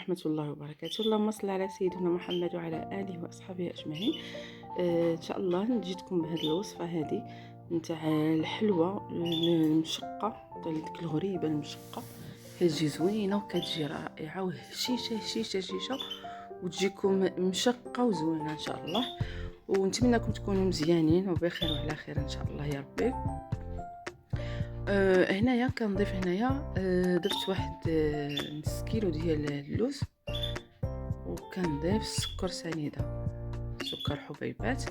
ورحمة الله وبركاته. اللهم صل على سيدنا محمد وعلى آله وأصحابه أجمعين. إن شاء الله جيتكم بهذه الوصفة هذه نتاع الحلوة المشقة، ديك الغريبة المشقة. كتجي زوينة وكتجي رائعة وهشيشة هشيشة هشيشة، وتجيكم مشقة وزوينة إن شاء الله. ونتمنىكم تكونوا مزيانين وبخير وعلى خير إن شاء الله يا ربي. هنايا كنضيف هنايا درت واحد نص كيلو ديال اللوز، وكنضيف السكر سنيده، سكر حبيبات.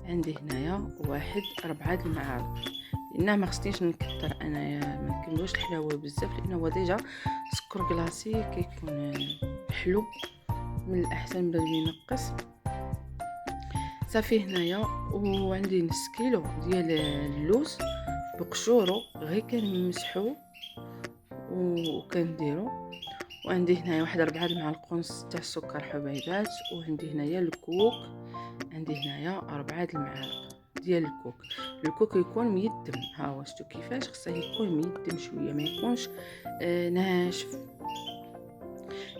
عندي هنايا واحد 4 المعالق، لان ما خصنيش نكثر انايا، ما نكملوش الحلاوه بزاف، لانه هو ديجا سكر كلاصي كيكون حلو، من الاحسن من ينقص. صافي هنايا وعندي نص كيلو ديال اللوز بقشورو، غير كنمسحو وكنديرو. وعندي هنايا واحد 4 المعالق ونص تاع السكر حبيبات. وعندي هنايا الكوك، عندي هنايا 4 المعالق ديال الكوك. الكوك يكون ميدم، ها هو شفتوا كيفاش خصه يكون ميدم شويه، ما يكونش ناشف.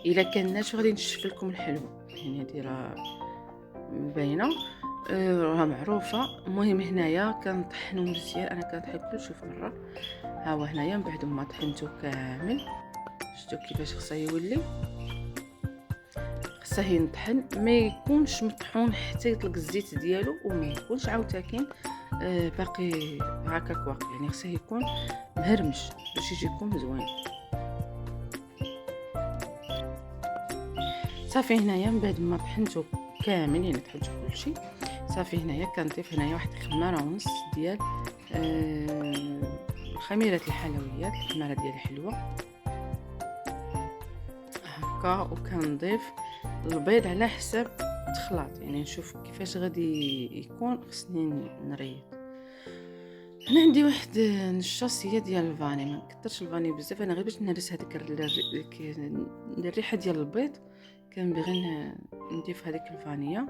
الا كان ناشف غادي نشف لكم الحلوه، يعني هذه راه باينه، راه معروفه. المهم هنايا كنطحنو مزيان، انا كنطحن كلشي في مره. ها هو هنايا من بعد ما طحنته كامل، شفتوا كيفاش خصها يولي، خصها ينطحن، ما يكونش مطحون حتى يطلق الزيت ديالو، وما يكونش عاوتاني باقي هكاك واقي، يعني خصها يكون مهرمش باش يجيكم زوين. صافي هنايا من بعد ما طحنته كامل، يعني طحنته كلشي، صافي هنايا كنضيف هنايا واحد خماره ونص ديال خميره الحلويات، الخماره ديال الحلوه هكا. وكنضيف البيض على حساب الخلاط، يعني نشوف كيفاش غادي يكون، خصني نريد. هنا عندي واحد نشاصيه ديال الفاني، ما نكثرش الفاني بزاف، انا غير باش نهرس هذيك الريحه ديال البيض، كنبغي نضيف هذيك الفانيا.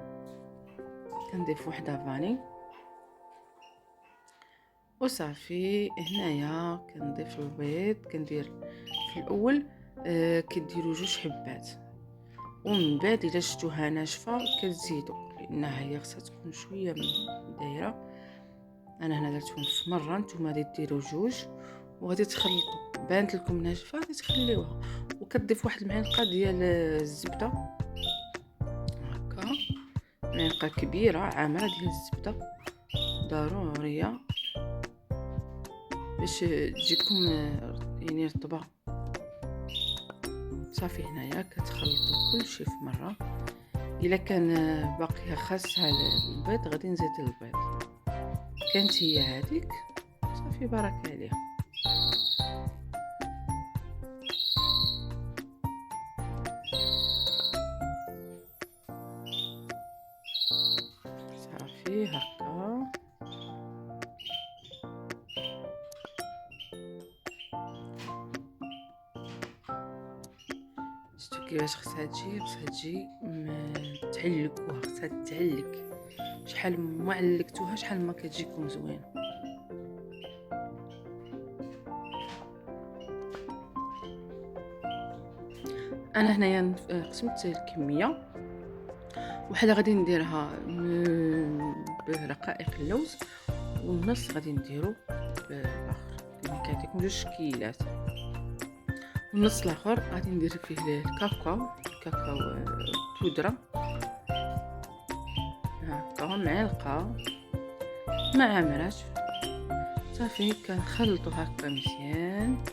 كنضيف وحده فاني وصافي. هنايا كنضيف البيض، كندير في الاول كديروا 2 حبات، ومن بعد الا شفتوها ناشفه كتزيدوا، لانها هي خصها تكون شويه دايره. انا هنا درتهم في مره، نتوما غادي ديروا 2 وغادي تخلطوا. بانت لكم ناشفه غادي تخليوها، وكتضيف واحد المعلقه ديال الزبده هكا، معلقه كبيره عامره ديال الزبده ضروريه باش تجيكم يعني رطبه. صافي هنايا كتخلطوا كلشي في مره. الا كان باقيه خاصها البيض غادي نزيد البيض. كانت هي هذيك، صافي بارك عليها. صافي هكا شفتوا كيفاش خصها تجي تعلقوها، خصها تعلق. شحال ما علقتوها شحال ما كتجيكم زوينه. انا هنايا قسمت الكميه، وحده غادي نديرها برقائق اللوز، والنص غادي نديرو بالاخر، يعني كيعطيكم 2 كيلات. والنص الاخر غادي ندير فيه الكاكاو بودره هكا، معلقه مع مرات. صافي كنخلطو هكا مزيان.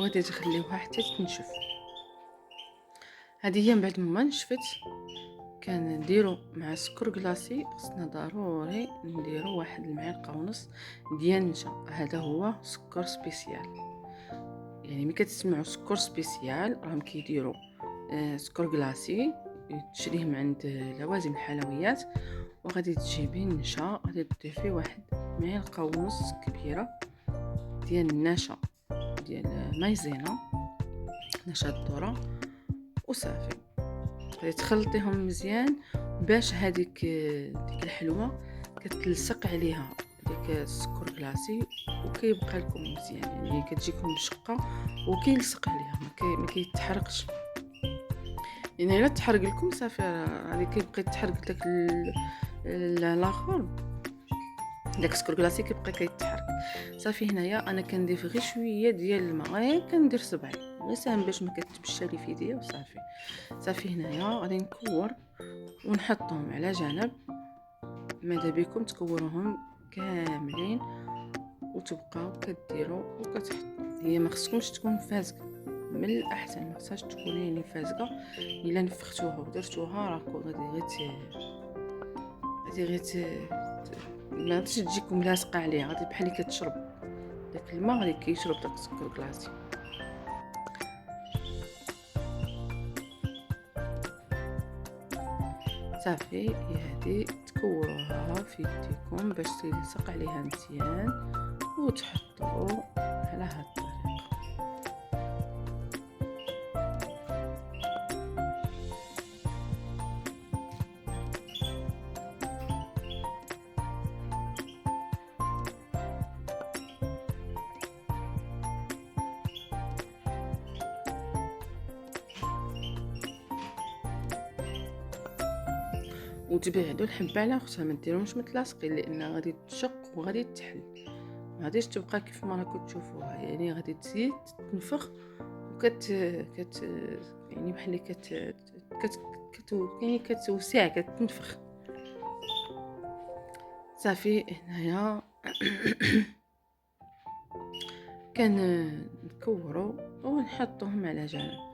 وغادي تخليوها حتى تنشف. هذه هي من بعد ما نشفت كنديرو مع السكر كلاصي، خصنا ضروري نديرو واحد المعلقه ونص ديال النشا. هذا هو سكر سبيسيال، يعني ملي كتسمعوا سكر سبيسيال راهم كيديروا سكر كلاصي تشريه من عند لوازم الحلويات، وغادي تجيبي النشا، غادي تضيفي فيه واحد معلقه ونص كبيره ديال النشا ديال مايزينا، نشا الذره، وصافي غادي تخلطيهم مزيان باش هذيك ديك الحلوه كتلصق عليها ديك السكر كلاصي وكيبقى لكم مزيان، يعني كتجيكم بشقه وكيلصق عليها ما كيتحرقش. يعني الا تحرق لكم صافي غادي كيبقى يتحرق داك الاخر، داك السكر كلاصي كيبقى كيتحرق. صافي هنايا انا كندير غير شويه ديال الماء، غير كندير صبعي غير ساهم باش ما كتبشى لي في يديا وصافي. صافي هنايا غادي نكور ونحطهم على جنب، ماذا بكم تكوروهم كاملين وتبقاو كديروا وكتحطوا. هي ما خصكمش تكون فازقه، من الاحسن ما خصهاش تكون يعني فازقه. الا نفختوها ودرتوها راكو غادي غير ما غاديش تجيكم لاصقه عليها، غادي بحال كتشرب داك الماء، غادي كيشرب داك السكر كلاصي. صافي هادي تكوروها في يديكم باش تلصق عليها مزيان وتحطوا على هاد الطريقه. وتبعدوا الحبه على اختها، ما ديروهمش متلاصقين لان غادي تشق وغادي تحل، ما غاديش تبقى كيف ما راكم تشوفوها. يعني غادي تزيد تنفخ يعني بحال يعني كتوسع كتنفخ. صافي هنايا نكورو ونحطوهم على جنب.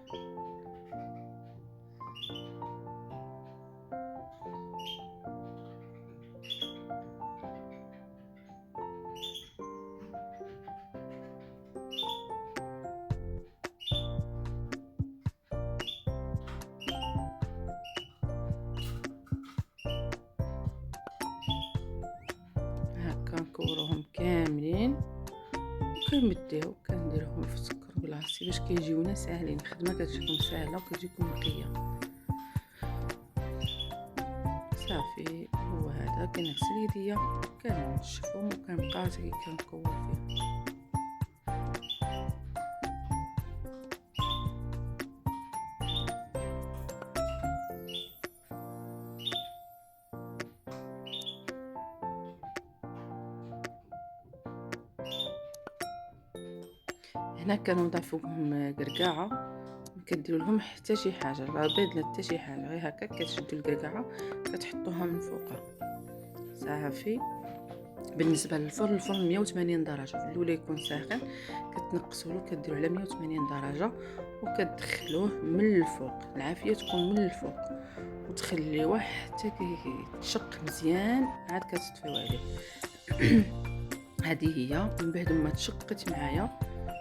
كنكوروهم كاملين كنديروهم في السكر كلاصي باش كيجيونا ساهلين، الخدمه كتجيكم ساهله وكتجيكم نقيه. صافي هو هذا كنغسل يديا كنشفهم وكنبقى كنكور فيهم. هنا كنوضع فوقهم قرقاعه، ما كديروا لهم حتى شي حاجه، لا بيض لا حتى شي حاجه، غير هكا كتشدوا القرقاعه كتحطوها من فوقها. صافي بالنسبه للفرن، الفرن 180 درجه في الاولى يكون ساخن، كتنقصوا له كديروا على 180 درجه وكتدخلوه من الفوق، العافيه تكون من الفوق وتخليوه حتى كيتشق مزيان، عاد كتطفيو عليه. هذه هي من بعد ما تشقت معايا،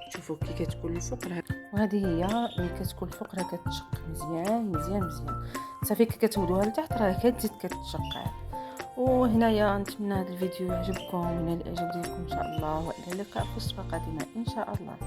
شوفوا كي كتكون الفوق راه، وهذه هي ملي كتكون الفوق راه كتشق مزيان مزيان مزيان. صافي كي كتودوها لتحت راه كتزيد كتشق عاد. وهنايا نتمنى هذا الفيديو يعجبكم ونال الاعجاب ديالكم ان شاء الله، والى اللقاء في وصفه قادمه ان شاء الله.